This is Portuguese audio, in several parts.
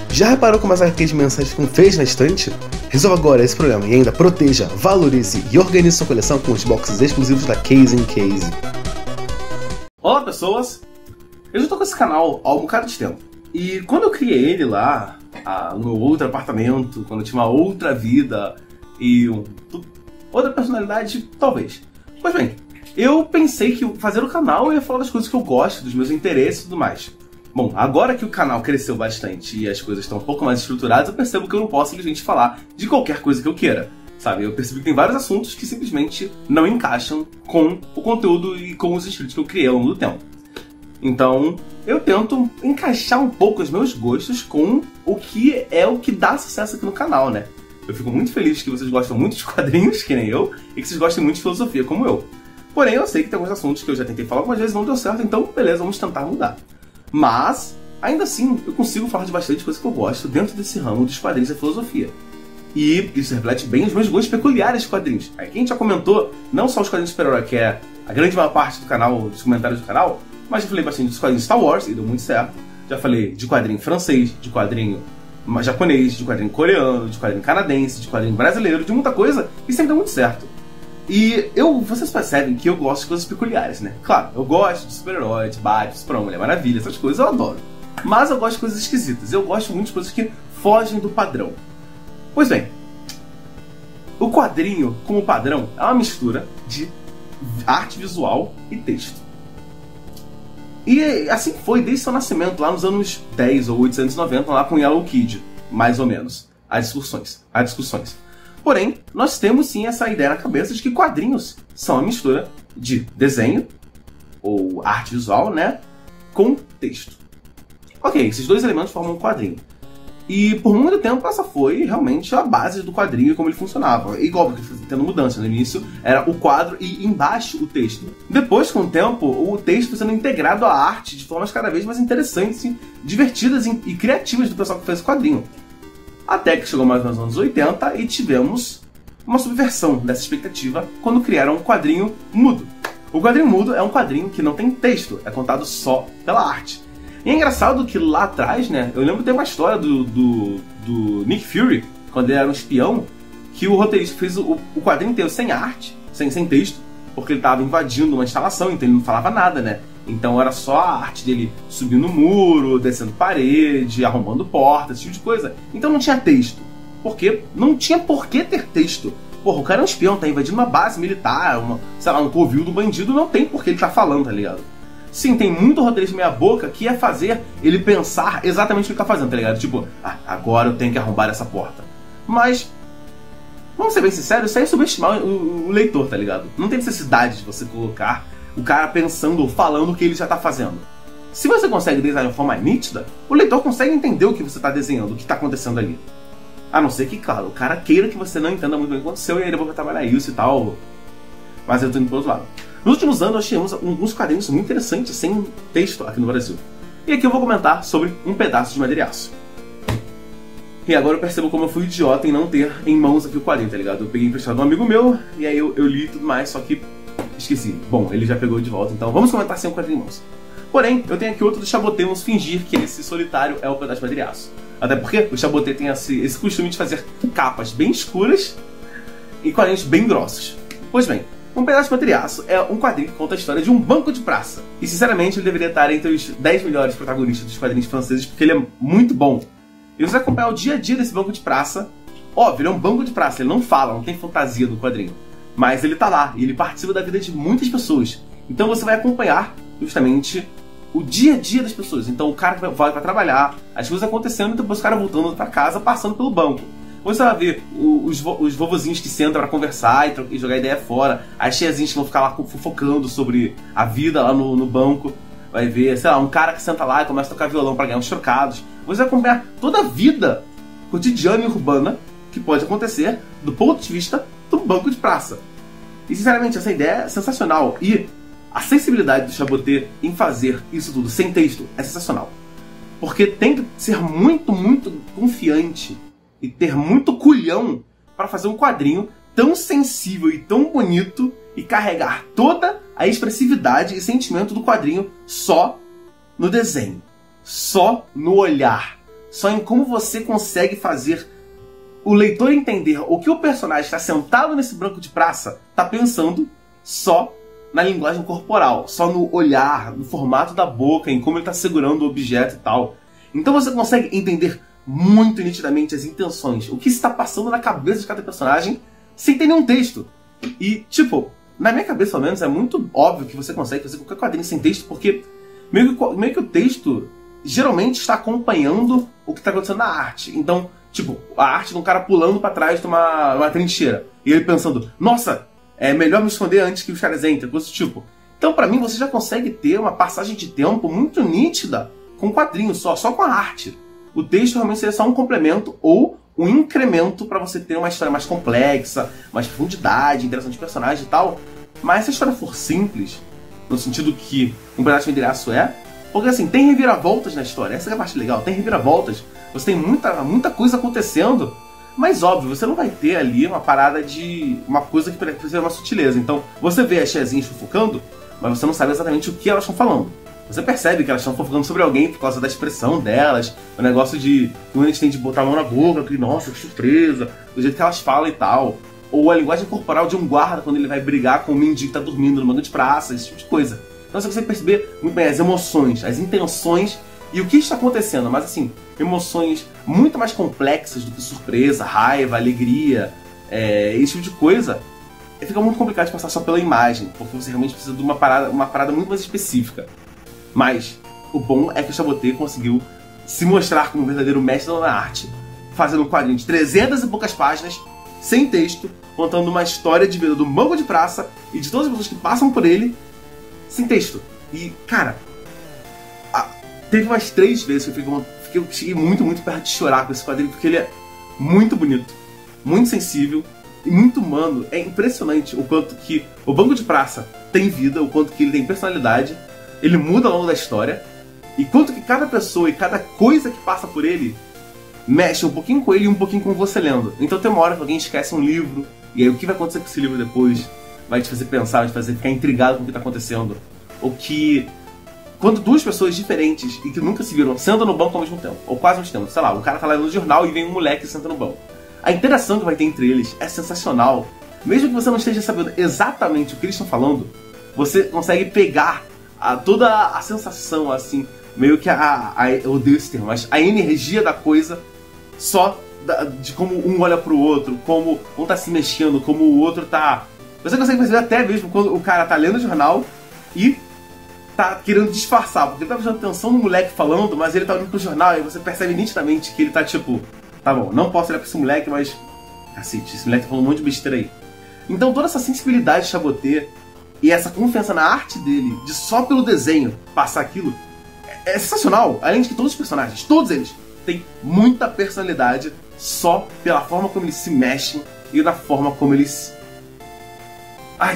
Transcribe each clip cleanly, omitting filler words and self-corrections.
Já reparou como as arquivos mensais ficam feias na estante? Resolva agora esse problema e ainda proteja, valorize e organize sua coleção com os boxes exclusivos da Case in Case. Olá pessoas, eu já tô com esse canal há um bocado de tempo. E quando eu criei ele lá, no meu outro apartamento, quando eu tinha uma outra vida e outra personalidade, talvez. Pois bem, eu pensei que fazer o canal ia falar das coisas que eu gosto, dos meus interesses e tudo mais. Bom, agora que o canal cresceu bastante e as coisas estão um pouco mais estruturadas, eu percebo que eu não posso simplesmente falar de qualquer coisa que eu queira. Sabe, eu percebi que tem vários assuntos que simplesmente não encaixam com o conteúdo e com os inscritos que eu criei ao longo do tempo. Então, eu tento encaixar um pouco os meus gostos com o que dá sucesso aqui no canal, né? Eu fico muito feliz que vocês gostam muito de quadrinhos, que nem eu, e que vocês gostem muito de filosofia, como eu. Porém, eu sei que tem alguns assuntos que eu já tentei falar algumas vezes e não deu certo, então beleza, vamos tentar mudar. Mas, ainda assim, eu consigo falar de bastante coisa que eu gosto dentro desse ramo dos quadrinhos da filosofia. E isso reflete bem os meus gostos peculiares de quadrinhos. Aqui a gente já comentou não só os quadrinhos de super-herói, que é a grande maior parte do canal, dos comentários do canal, mas já falei bastante dos quadrinhos Star Wars, e deu muito certo. Já falei de quadrinho francês, de quadrinho japonês, de quadrinho coreano, de quadrinho canadense, de quadrinho brasileiro, de muita coisa, e sempre deu muito certo. E vocês percebem que eu gosto de coisas peculiares, né? Claro, eu gosto de super-herói, de Batman, Superman, Mulher Maravilha, essas coisas eu adoro. Mas eu gosto de coisas esquisitas, eu gosto muito de coisas que fogem do padrão. Pois bem, o quadrinho, como padrão, é uma mistura de arte visual e texto. E assim foi desde seu nascimento, lá nos anos 10 ou 890, lá com Yellow Kid, mais ou menos. Há discussões. Porém, nós temos sim essa ideia na cabeça de que quadrinhos são a mistura de desenho, ou arte visual, né, com texto. Ok, esses dois elementos formam um quadrinho. E por muito tempo essa foi realmente a base do quadrinho e como ele funcionava. Igual, porque foi tendo mudança. No início era o quadro e embaixo o texto. Depois, com o tempo, o texto foi sendo integrado à arte de formas cada vez mais interessantes, divertidas e criativas do pessoal que fez o quadrinho. Até que chegou mais nos anos 80 e tivemos uma subversão dessa expectativa quando criaram um quadrinho mudo. O quadrinho mudo é um quadrinho que não tem texto, é contado só pela arte. E é engraçado que lá atrás, né, eu lembro de ter uma história do Nick Fury, quando ele era um espião, que o roteirista fez o quadrinho inteiro sem arte, sem texto, porque ele estava invadindo uma instalação, então ele não falava nada, né? Então era só a arte dele subindo muro, descendo parede, arrombando porta, esse tipo de coisa. Então não tinha texto. Porque não tinha por que ter texto. Porra, o cara é um espião, tá invadindo uma base militar, um covil do bandido, não tem por que ele tá falando, tá ligado? Sim, tem muito roteirista meia boca que ia fazer ele pensar exatamente o que ele tá fazendo, tá ligado? Tipo, agora eu tenho que arrombar essa porta. Mas, vamos ser bem sinceros, isso aí é subestimar o leitor, tá ligado? Não tem necessidade de você colocar o cara pensando ou falando o que ele já tá fazendo. Se você consegue desenhar de uma forma nítida, o leitor consegue entender o que você tá desenhando, o que tá acontecendo ali. A não ser que, claro, o cara queira que você não entenda muito bem o que aconteceu e aí ele vai trabalhar isso e tal. Mas eu tô indo pro outro lado. Nos últimos anos nós tivemos alguns quadrinhos muito interessantes sem texto aqui no Brasil. E aqui eu vou comentar sobre Um Pedaço de Madeira e Aço. E agora eu percebo como eu fui idiota em não ter em mãos aqui o quadrinho, tá ligado? Eu peguei emprestado de um amigo meu, e aí eu li e tudo mais, só que esqueci. Bom, ele já pegou de volta, então vamos comentar sem o quadrinho em mãos. Porém, eu tenho aqui outro do Chaboté, vamos fingir que esse solitário é o Pedaço de Madeira e Aço. Até porque o Chaboté tem esse costume de fazer capas bem escuras e quadrinhos bem grossos. Pois bem, Um Pedaço de Madeira e Aço é um quadrinho que conta a história de um banco de praça. E sinceramente ele deveria estar entre os 10 melhores protagonistas dos quadrinhos franceses, porque ele é muito bom. E você vai acompanhar o dia a dia desse banco de praça. Óbvio, ele é um banco de praça, ele não fala, não tem fantasia no quadrinho. Mas ele tá lá, e ele participa da vida de muitas pessoas. Então você vai acompanhar justamente o dia a dia das pessoas. Então o cara vai pra trabalhar, as coisas acontecendo, e depois o cara voltando pra casa, passando pelo banco. Você vai ver os vovozinhos que sentam pra conversar e jogar ideia fora, as tiazinhas que vão ficar lá fofocando sobre a vida lá no banco. Vai ver, sei lá, um cara que senta lá e começa a tocar violão pra ganhar uns trocados. Você vai acompanhar toda a vida cotidiana e urbana que pode acontecer do ponto de vista do banco de praça. E sinceramente, essa ideia é sensacional. E a sensibilidade do Chaboté em fazer isso tudo sem texto é sensacional. Porque tem que ser muito, muito confiante e ter muito culhão para fazer um quadrinho tão sensível e tão bonito e carregar toda a expressividade e sentimento do quadrinho só no desenho, só no olhar, só em como você consegue fazer o leitor entender o que o personagem está sentado nesse banco de praça está pensando só na linguagem corporal, só no olhar, no formato da boca, em como ele está segurando o objeto e tal. Então você consegue entender muito nitidamente as intenções, o que está passando na cabeça de cada personagem, sem ter nenhum texto. E, tipo, na minha cabeça, pelo menos, é muito óbvio que você consegue fazer qualquer quadrinho sem texto, porque meio que o texto geralmente está acompanhando o que está acontecendo na arte. Então, tipo, a arte de um cara pulando para trás de uma trincheira, e ele pensando, nossa, é melhor me esconder antes que os caras entrem, coisa do tipo. Então, pra mim, você já consegue ter uma passagem de tempo muito nítida com quadrinhos só com a arte. O texto realmente seria só um complemento ou um incremento para você ter uma história mais complexa, mais profundidade, interação de personagem e tal. Mas se a história for simples, no sentido que um pedaço de endereço porque assim, tem reviravoltas na história, essa é a parte legal, tem reviravoltas, você tem muita coisa acontecendo, mas óbvio, você não vai ter ali uma parada de uma coisa que precisa de uma sutileza. Então, você vê as tiazinhas fofocando, mas você não sabe exatamente o que elas estão falando. Você percebe que elas estão fofocando sobre alguém por causa da expressão delas, o negócio de quando a gente tem de botar a mão na boca, que nossa, que surpresa, o jeito que elas falam e tal. Ou a linguagem corporal de um guarda quando ele vai brigar com um mendigo que tá dormindo no banco de praça, esse tipo de coisa. Então você consegue perceber muito bem as emoções, as intenções e o que está acontecendo. Mas assim, emoções muito mais complexas do que surpresa, raiva, alegria, esse tipo de coisa. Fica muito complicado de passar só pela imagem, porque você realmente precisa de uma parada muito mais específica. Mas o bom é que o Chaboté conseguiu se mostrar como um verdadeiro mestre da arte, fazendo um quadrinho de 300 e poucas páginas, sem texto, contando uma história de vida do banco de praça e de todas as pessoas que passam por ele, sem texto. E, cara, teve umas 3 vezes que eu cheguei muito perto de chorar com esse quadrinho, porque ele é muito bonito, muito sensível e muito humano. É impressionante o quanto que o banco de praça tem vida, o quanto que ele tem personalidade, ele muda ao longo da história, e quanto que cada pessoa e cada coisa que passa por ele mexe um pouquinho com ele e um pouquinho com você lendo. Então tem uma hora que alguém esquece um livro, e aí o que vai acontecer com esse livro depois vai te fazer pensar, vai te fazer ficar intrigado com o que está acontecendo. Ou que quando 2 pessoas diferentes e que nunca se viram sentam no banco ao mesmo tempo, ou quase ao mesmo tempo, sei lá, o cara tá lá no jornal e vem um moleque e senta no banco. A interação que vai ter entre eles é sensacional. Mesmo que você não esteja sabendo exatamente o que eles estão falando, você consegue pegar toda a sensação, assim, meio que eu odeio esse termo, mas a energia da coisa só de como um olha pro outro, como um tá se mexendo, como o outro tá... Você consegue perceber até mesmo quando o cara tá lendo o jornal e tá querendo disfarçar, porque ele tá prestando atenção no moleque falando, mas ele tá olhando pro jornal e você percebe nitidamente que ele tá tipo, tá bom, não posso olhar pra esse moleque, mas cacete, esse moleque tá falando um monte de besteira aí. Então toda essa sensibilidade de Chaboté e essa confiança na arte dele, de só pelo desenho passar aquilo, é sensacional. Além de que todos os personagens, todos eles, têm muita personalidade só pela forma como eles se mexem e da forma como eles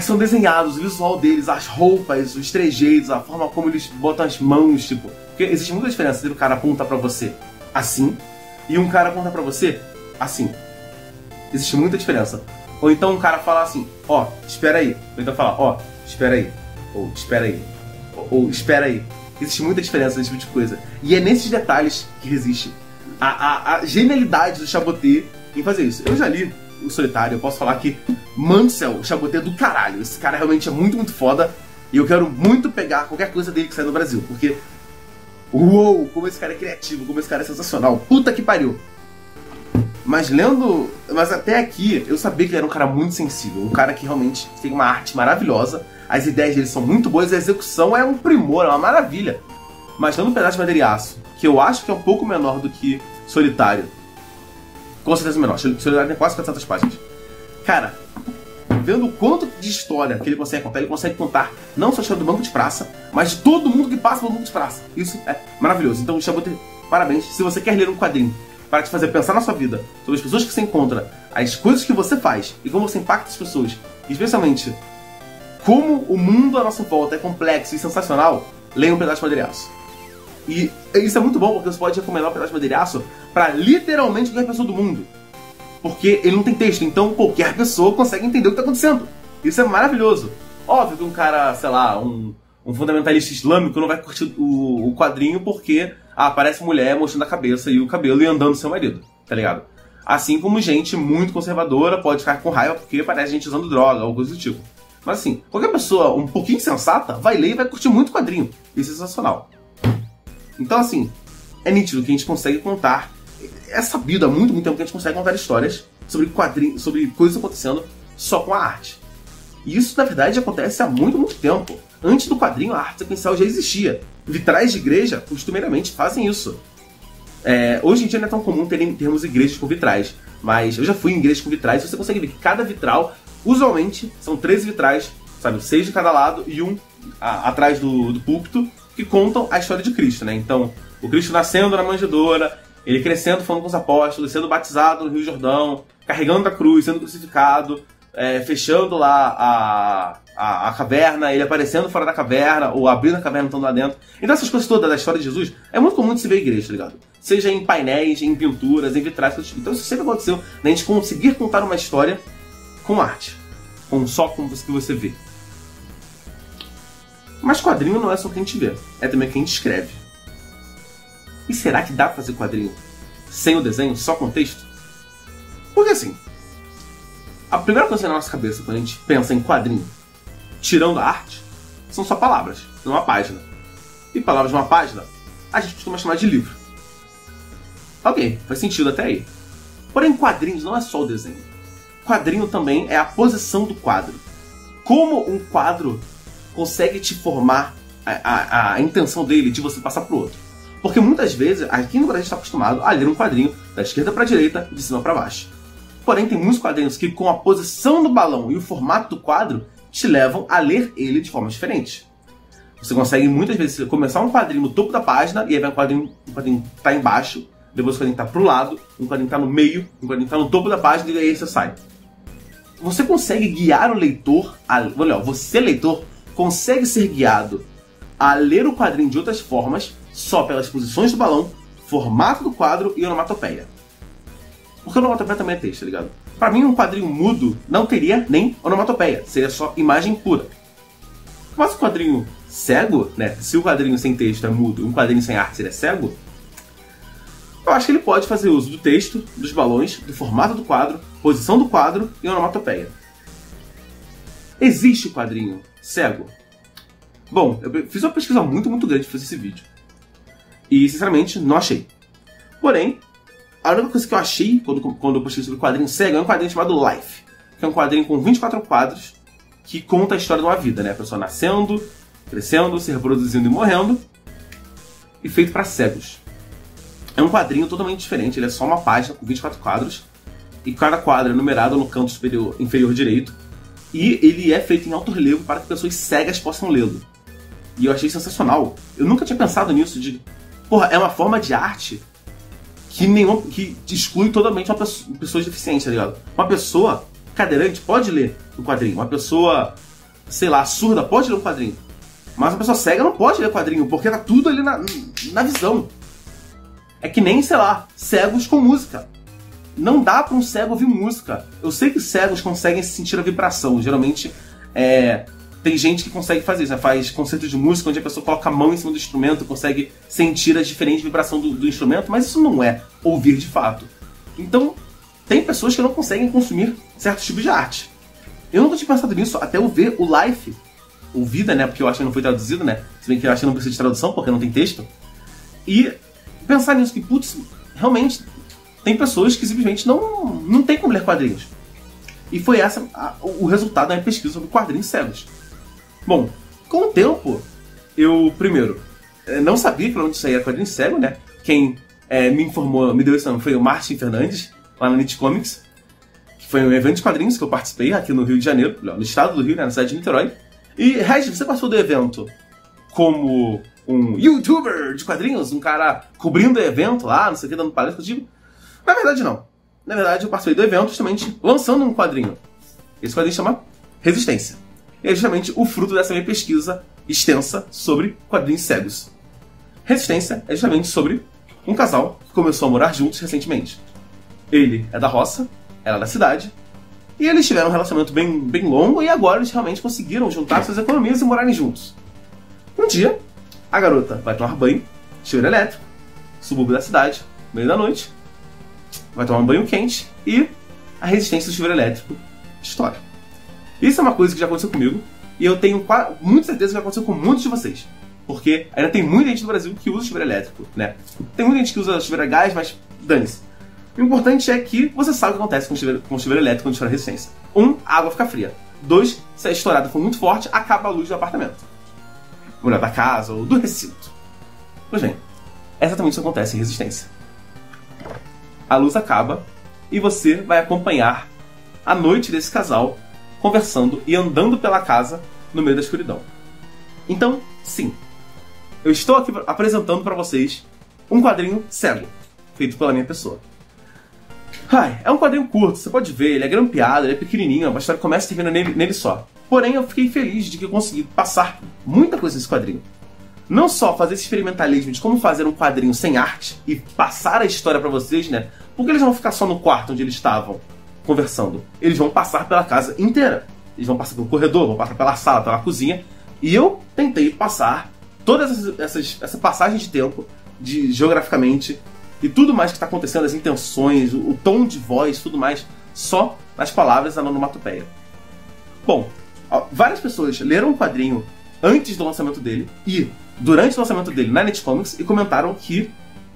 são desenhados, o visual deles, as roupas, os trejeitos, a forma como eles botam as mãos, tipo... Porque existe muita diferença entre o cara apontar pra você assim e um cara apontar pra você assim. Existe muita diferença. Ou então um cara fala assim, ó, espera aí. Ou então fala, ó, espera aí. Ou espera aí. Ou espera aí. Existe muita diferença nesse tipo de coisa. E é nesses detalhes que resiste a genialidade do Chaboté em fazer isso. Eu já li o Solitário, eu posso falar que Mansell, o Chaboté é do caralho. Esse cara realmente é muito foda. E eu quero muito pegar qualquer coisa dele que sai no Brasil. Porque, uou, como esse cara é criativo, como esse cara é sensacional. Puta que pariu. Mas até aqui, eu sabia que ele era um cara muito sensível. Um cara que realmente tem uma arte maravilhosa. As ideias dele são muito boas, a execução é um primor, é uma maravilha. Mas dando um pedaço de madeira e aço, que eu acho que é um pouco menor do que Solitário. Com certeza menor. Solitário tem quase 400 páginas. Cara, vendo o quanto de história que ele consegue contar não só a história do banco de praça, mas de todo mundo que passa pelo banco de praça. Isso é maravilhoso. Então, Chaboté, parabéns. Se você quer ler um quadrinho para te fazer pensar na sua vida, sobre as pessoas que você encontra, as coisas que você faz e como você impacta as pessoas, e especialmente como o mundo à nossa volta é complexo e sensacional, leia um pedaço de madeira e aço. E isso é muito bom, porque você pode recomendar um pedaço de madeira e aço para literalmente qualquer pessoa do mundo. Porque ele não tem texto, então qualquer pessoa consegue entender o que está acontecendo. Isso é maravilhoso. Óbvio que um cara, sei lá, um fundamentalista islâmico não vai curtir o quadrinho porque aparece mulher mostrando a cabeça e o cabelo e andando seu marido, tá ligado? Assim como gente muito conservadora pode ficar com raiva porque parece gente usando droga ou coisa do tipo. Mas assim, qualquer pessoa um pouquinho sensata vai ler e vai curtir muito o quadrinho. Isso é sensacional. Então assim, é nítido que a gente consegue contar, é sabido há muito tempo que a gente consegue contar histórias sobre quadrinhos, sobre coisas acontecendo só com a arte. E isso, na verdade, acontece há muito tempo. Antes do quadrinho, a arte sequencial já existia. Vitrais de igreja, costumeiramente, fazem isso. Hoje em dia não é tão comum termos igrejas com vitrais, mas eu já fui em igrejas com vitrais e você consegue ver que cada vitral, usualmente, são 13 vitrais, sabe, 6 de cada lado e um atrás do púlpito, que contam a história de Cristo, né? Então, o Cristo nascendo na manjedoura, ele crescendo, falando com os apóstolos, sendo batizado no Rio Jordão, carregando a cruz, sendo crucificado, fechando lá a caverna, ele aparecendo fora da caverna, ou abrindo a caverna e estando lá dentro. Então essas coisas todas da história de Jesus, é muito comum de se ver em igreja, tá ligado? Seja em painéis, em pinturas, em vitrais. Então isso sempre aconteceu, né? A gente conseguir contar uma história com arte, só com o que você vê. Mas quadrinho não é só o que a gente vê, é também o que a gente escreve. E será que dá pra fazer quadrinho sem o desenho, só com o texto? Porque assim, a primeira coisa na nossa cabeça quando a gente pensa em quadrinho, tirando a arte, são só palavras, numa página. E palavras numa página, a gente costuma chamar de livro. Ok, faz sentido até aí. Porém, quadrinhos não é só o desenho. Quadrinho também é a posição do quadro. Como um quadro consegue te formar a intenção dele de você passar pro outro. Porque muitas vezes, aqui no Brasil a gente está acostumado a ler um quadrinho da esquerda para a direita, de cima para baixo. Porém, tem muitos quadrinhos que, com a posição do balão e o formato do quadro, te levam a ler ele de formas diferentes. Você consegue, muitas vezes, começar um quadrinho no topo da página, e aí vai um quadrinho tá embaixo, depois o quadrinho tá pro lado, um quadrinho tá no meio, um quadrinho tá no topo da página, e aí você sai. Você consegue guiar o leitor, você, leitor, consegue ser guiado a ler o quadrinho de outras formas, só pelas posições do balão, formato do quadro e onomatopeia. Porque onomatopeia também é texto, tá ligado? Pra mim, um quadrinho mudo não teria nem onomatopeia, seria só imagem pura. Mas o quadrinho cego, né? Se o quadrinho sem texto é mudo e um quadrinho sem arte seria cego, eu acho que ele pode fazer uso do texto, dos balões, do formato do quadro, posição do quadro e onomatopeia. Existe o quadrinho cego? Bom, eu fiz uma pesquisa muito grande para fazer esse vídeo. E, sinceramente, não achei. Porém, a única coisa que eu achei quando eu pesquisei sobre o quadrinho cego é um quadrinho chamado Life, que é um quadrinho com 24 quadros que conta a história de uma vida, né? A pessoa nascendo, crescendo, se reproduzindo e morrendo, e feito para cegos. É um quadrinho totalmente diferente, ele é só uma página com 24 quadros, e cada quadro é numerado no canto inferior direito, e ele é feito em alto relevo para que pessoas cegas possam lê-lo. E eu achei sensacional. Eu nunca tinha pensado nisso, porra, é uma forma de arte que exclui totalmente pessoas deficientes, tá ligado? Uma pessoa cadeirante pode ler um quadrinho, uma pessoa, sei lá, surda pode ler um quadrinho, mas uma pessoa cega não pode ler quadrinho, porque tá tudo ali na visão. É que nem, sei lá, cegos com música. Não dá pra um cego ouvir música. Eu sei que cegos conseguem sentir a vibração, geralmente tem gente que consegue fazer isso, né? Faz concerto de música onde a pessoa coloca a mão em cima do instrumento, consegue sentir as diferentes vibrações do instrumento, mas isso não é ouvir de fato. Então, tem pessoas que não conseguem consumir certos tipos de arte. Eu nunca tinha pensado nisso até eu ver o Life, o Vida, né? Porque eu acho que não foi traduzido, né? Se bem que eu acho que não precisa de tradução, porque não tem texto. E pensar nisso, que, putz, realmente tem pessoas que simplesmente não tem como ler quadrinhos. E foi o resultado da minha pesquisa sobre quadrinhos cegos. Bom, com o tempo, eu, primeiro, não sabia que onde isso aí era quadrinho cego, né? Quem me informou, me deu esse nome, foi o Martin Fernandes, lá na Nit Comics, que foi um evento de quadrinhos que eu participei aqui no Rio de Janeiro, no estado do Rio, né, na cidade de Niterói. E, Regis, você participou do evento como um youtuber de quadrinhos, um cara cobrindo o evento lá, não sei o que, dando palestra contigo? Na verdade, não. Na verdade, eu participei do evento justamente lançando um quadrinho. Esse quadrinho chama Resistência. E é justamente o fruto dessa minha pesquisa extensa sobre quadrinhos cegos. Resistência é justamente sobre um casal que começou a morar juntos recentemente. Ele é da roça, ela é da cidade, e eles tiveram um relacionamento bem longo e agora eles realmente conseguiram juntar suas economias e morarem juntos. Um dia, a garota vai tomar banho, chuveiro elétrico, subúrbio da cidade, meio da noite, vai tomar um banho quente e a resistência do chuveiro elétrico estoura. Isso é uma coisa que já aconteceu comigo e eu tenho muita certeza que já aconteceu com muitos de vocês. Porque ainda tem muita gente no Brasil que usa chuveiro elétrico, né? Tem muita gente que usa chuveiro a gás, mas dane-se. O importante é que você sabe o que acontece com o chuveiro elétrico quando estoura a resistência. 1, a água fica fria. 2, se a estourada for muito forte, acaba a luz do apartamento. Ou da casa, ou do recinto. Pois bem, exatamente isso acontece em resistência. A luz acaba e você vai acompanhar a noite desse casal conversando e andando pela casa no meio da escuridão. Então, sim, eu estou aqui apresentando para vocês um quadrinho cego, feito pela minha pessoa. É um quadrinho curto, você pode ver, ele é grampeado, ele é pequenininho, a história começa e termina nele só. Porém, eu fiquei feliz de que eu consegui passar muita coisa nesse quadrinho. Não só fazer esse experimentalismo de como fazer um quadrinho sem arte e passar a história para vocês, né? Porque eles não vão ficar só no quarto onde eles estavam conversando. Eles vão passar pela casa inteira. Eles vão passar pelo corredor, vão passar pela sala, pela cozinha. E eu tentei passar toda essa passagem de tempo, geograficamente, e tudo mais que está acontecendo, as intenções, o tom de voz, tudo mais, só nas palavras da onomatopeia. Bom, várias pessoas leram o quadrinho antes do lançamento dele e durante o lançamento dele na Netcomics e comentaram que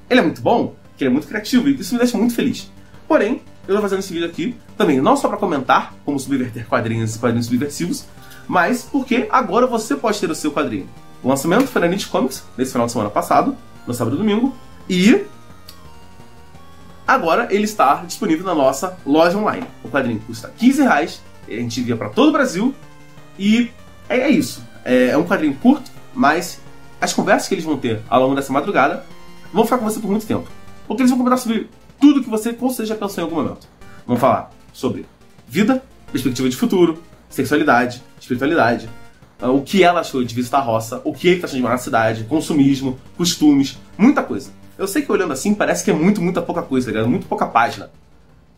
ele é muito bom, que ele é muito criativo, e isso me deixa muito feliz. Porém, eu estou fazendo esse vídeo aqui também não só para comentar como subverter quadrinhos e quadrinhos subversivos, mas porque agora você pode ter o seu quadrinho. O lançamento foi na Netcomics nesse final de semana passado, no sábado e domingo, e agora ele está disponível na nossa loja online. O quadrinho custa R$15, a gente envia para todo o Brasil, e é isso. É um quadrinho curto, mas as conversas que eles vão ter ao longo dessa madrugada vão ficar com você por muito tempo. Porque eles vão comentar sobre tudo que você com certeza já pensou em algum momento. Vão falar sobre vida, perspectiva de futuro, sexualidade, espiritualidade, o que ela achou de visitar a roça, o que ele está achando de morar na cidade, consumismo, costumes, muita coisa. Eu sei que olhando assim parece que é muita pouca coisa, tá ligado? Muito pouca página.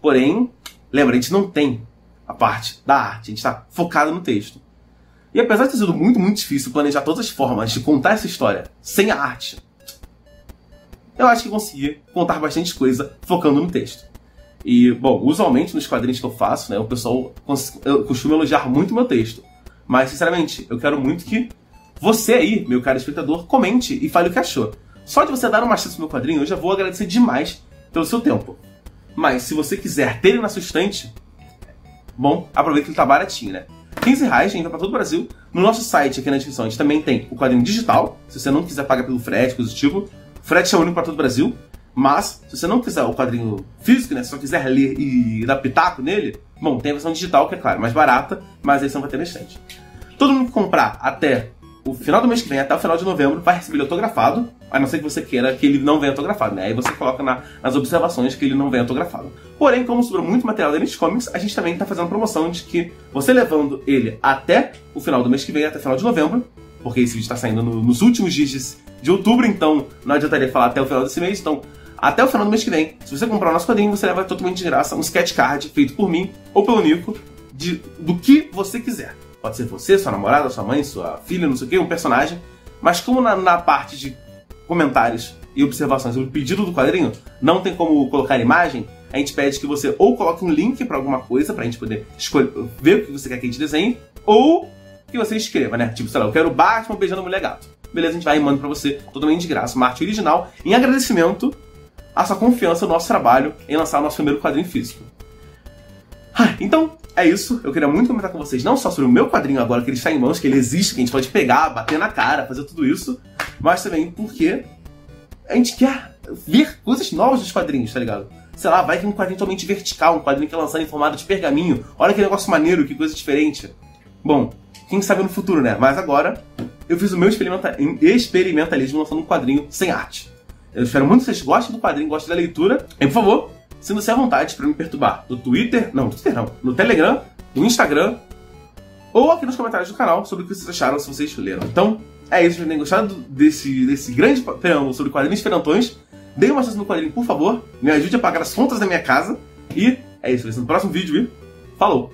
Porém, lembra, a gente não tem a parte da arte, a gente está focado no texto. E apesar de ter sido muito difícil planejar todas as formas de contar essa história sem a arte, eu acho que consegui contar bastante coisa focando no texto. E, bom, usualmente nos quadrinhos que eu faço, né, o pessoal costuma elogiar muito o meu texto. Mas, sinceramente, eu quero muito que você aí, meu caro espectador, comente e fale o que achou. Só de você dar uma chance pro meu quadrinho, eu já vou agradecer demais pelo seu tempo. Mas, se você quiser ter ele na sua estante, bom, aproveita que ele tá baratinho, né? R$15, a gente vai pra todo o Brasil. No nosso site, aqui na descrição, a gente também tem o quadrinho digital. Se você não quiser pagar pelo frete, coisa do tipo. O frete é único para todo o Brasil. Mas, se você não quiser o quadrinho físico, né? Se só quiser ler e dar pitaco nele, bom, tem a versão digital, que é claro, mais barata, mas aí você não vai ter na estante. Todo mundo que comprar até o final do mês que vem, até o final de novembro, vai receber ele autografado, a não ser que você queira que ele não venha autografado, né? Aí você coloca nas observações que ele não venha autografado. Porém, como sobrou muito material da Netcomics, a gente também está fazendo promoção de que você levando ele até o final do mês que vem, até o final de novembro, porque esse vídeo está saindo nos últimos dias de outubro, então não adiantaria falar até o final desse mês, então até o final do mês que vem, se você comprar o nosso quadrinho, você leva totalmente de graça um sketch card feito por mim ou pelo Nico, do que você quiser. Pode ser você, sua namorada, sua mãe, sua filha, não sei o que, um personagem. Mas como na parte de comentários e observações sobre o pedido do quadrinho não tem como colocar imagem, a gente pede que você ou coloque um link para alguma coisa, pra gente poder ver o que você quer que a gente desenhe, ou que você escreva, né? Tipo, sei lá, eu quero o Batman beijando a mulher gato. Beleza, a gente vai e manda pra você totalmente de graça, uma arte original, em agradecimento à sua confiança no nosso trabalho em lançar o nosso primeiro quadrinho físico. Então, é isso. Eu queria muito comentar com vocês, não só sobre o meu quadrinho agora, que ele está em mãos, que ele existe, que a gente pode pegar, bater na cara, fazer tudo isso, mas também porque a gente quer ver coisas novas dos quadrinhos, tá ligado? Sei lá, vai que um quadrinho totalmente vertical, um quadrinho que é lançado em formato de pergaminho. Olha que negócio maneiro, que coisa diferente. Bom, quem sabe no futuro, né? Mas agora, eu fiz o meu experimentalismo lançando um quadrinho sem arte. Eu espero muito que vocês gostem do quadrinho, gostem da leitura. E, por favor, sinta-se à vontade para me perturbar no Twitter, no Telegram, no Instagram, ou aqui nos comentários do canal sobre o que vocês acharam, se vocês leram. Então, é isso, se vocês têm gostado desse grande preâmbulo sobre quadrinhos diferentões, deem uma chance no quadrinho, por favor, me ajude a pagar as contas da minha casa, e é isso, no próximo vídeo, e falou!